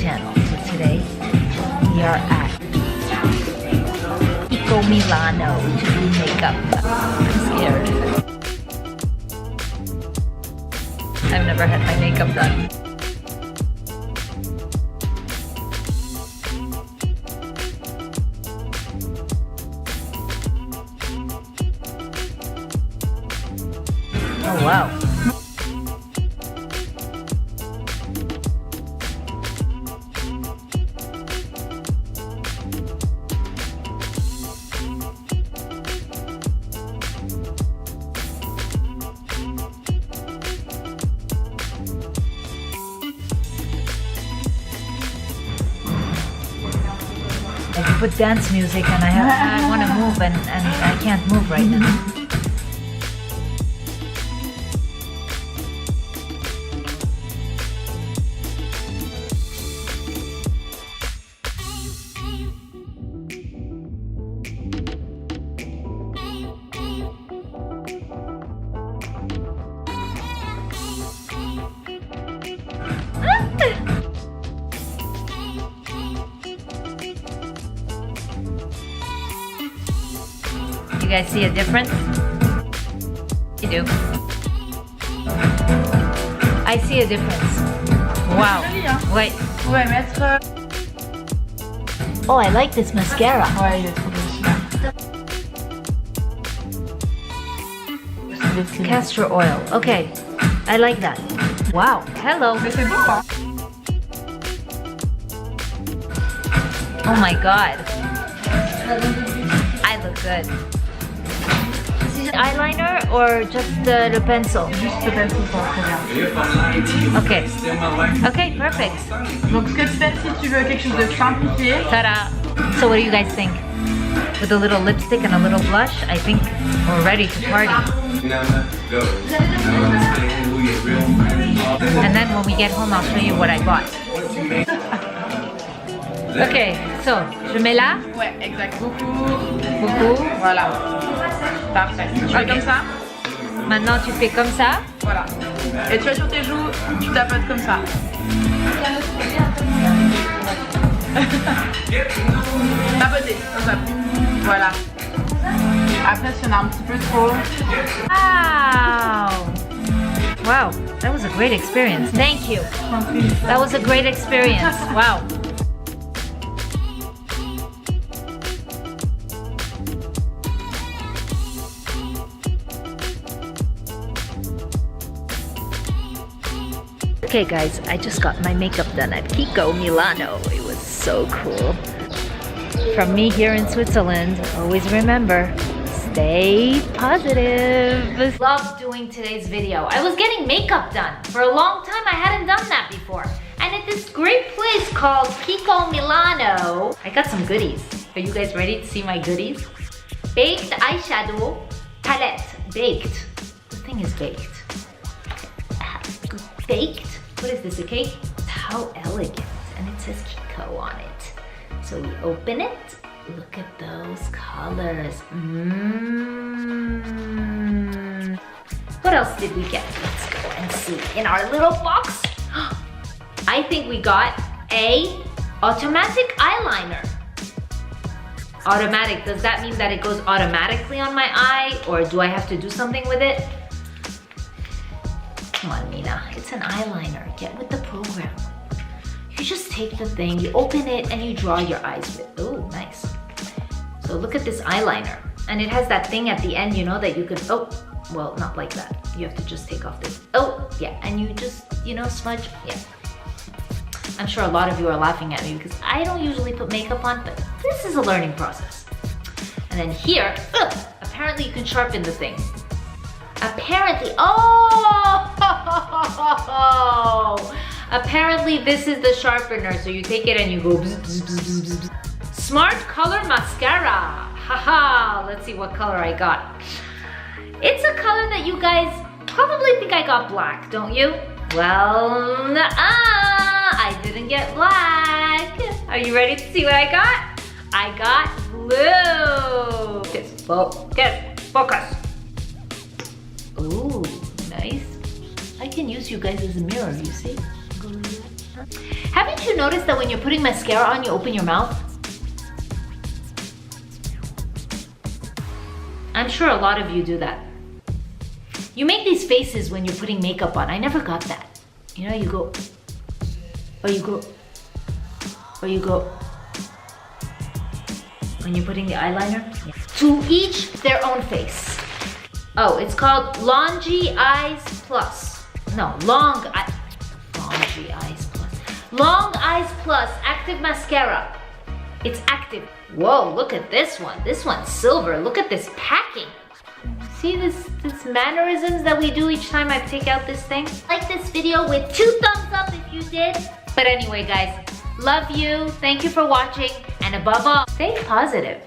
channel. So today we are at Kiko Milano to do makeup. I'm scared. I've never had my makeup done. Oh wow. I put dance music and I want to move and I can't move right now. You guys see a difference? You do. I see a difference. Wow. Wait. Ouais, mettre. Oh, I like this mascara. Ouais, il est trop beau. Castor oil. Okay. I like that. Wow. Hello. Mais c'est beau, hein? Oh my god. I look good. Eyeliner or just the pencil? Juste le pencil pour très bien. Okay. Okay, perfect. Donc ce que tu fais si tu veux quelque chose de simplifié. Ta-da! So what do you guys think? With a little lipstick and a little blush, I think we're ready to party. And then when we get home, I'll show you what I bought. Okay, so, je mets là? Ouais, exact. Beaucoup. Beaucoup. Voilà. Parfait. Tu fais comme ça. Maintenant, tu fais comme ça. Voilà. Et tu as sur tes joues, tu tapotes comme ça. Tapoter, comme ça. Voilà. Après, si on a un petit peu trop. Wow! Wow, that was a great experience. Thank you. That was a great experience. Wow. Okay guys, I just got my makeup done at Kiko Milano. It was so cool. From me here in Switzerland, always remember, stay positive. Love doing today's video. I was getting makeup done. For a long time, I hadn't done that before. And at this great place called Kiko Milano, I got some goodies. Are you guys ready to see my goodies? Baked eyeshadow palette. Baked. The thing is baked. Baked? What is this, a cake? How elegant. And it says Kiko on it. So we open it. Look at those colors. What else did we get? Let's go and see. In our little box, I think we got a automatic eyeliner. Automatic, does that mean that it goes automatically on my eye? Or do I have to do something with it? Come on, Mina, it's an eyeliner. Get with the program. You just take the thing, you open it, and you draw your eyes with. Oh, nice. So look at this eyeliner. And it has that thing at the end, you know, that you can, oh, well, not like that. You have to just take off this. Oh, yeah, and you just, you know, smudge, yeah. I'm sure a lot of you are laughing at me because I don't usually put makeup on, but this is a learning process. And then here, apparently you can sharpen the thing. Apparently, apparently this is the sharpener. So you take it and you go bzz, bzz, bzz, bzz, bzz. Smart color mascara. Haha, let's see what color I got. It's a color that you guys probably think I got black, don't you? Well, I didn't get black. Are you ready to see what I got? I got blue. Focus. Ooh, nice. I can use you guys as a mirror, you see? Haven't you noticed that when you're putting mascara on, you open your mouth? I'm sure a lot of you do that. You make these faces when you're putting makeup on. I never got that. You know, you go, or you go, or you go, when you're putting the eyeliner. Yeah. To each their own face. Oh, it's called Longy Eyes Plus. No, Longy Eyes Plus. Long Eyes Plus Active Mascara. It's active. Whoa, look at this one. This one's silver. Look at this packing. See this mannerisms that we do each time I take out this thing? Like this video with 2 thumbs up if you did. But anyway, guys, love you. Thank you for watching. And above all, stay positive.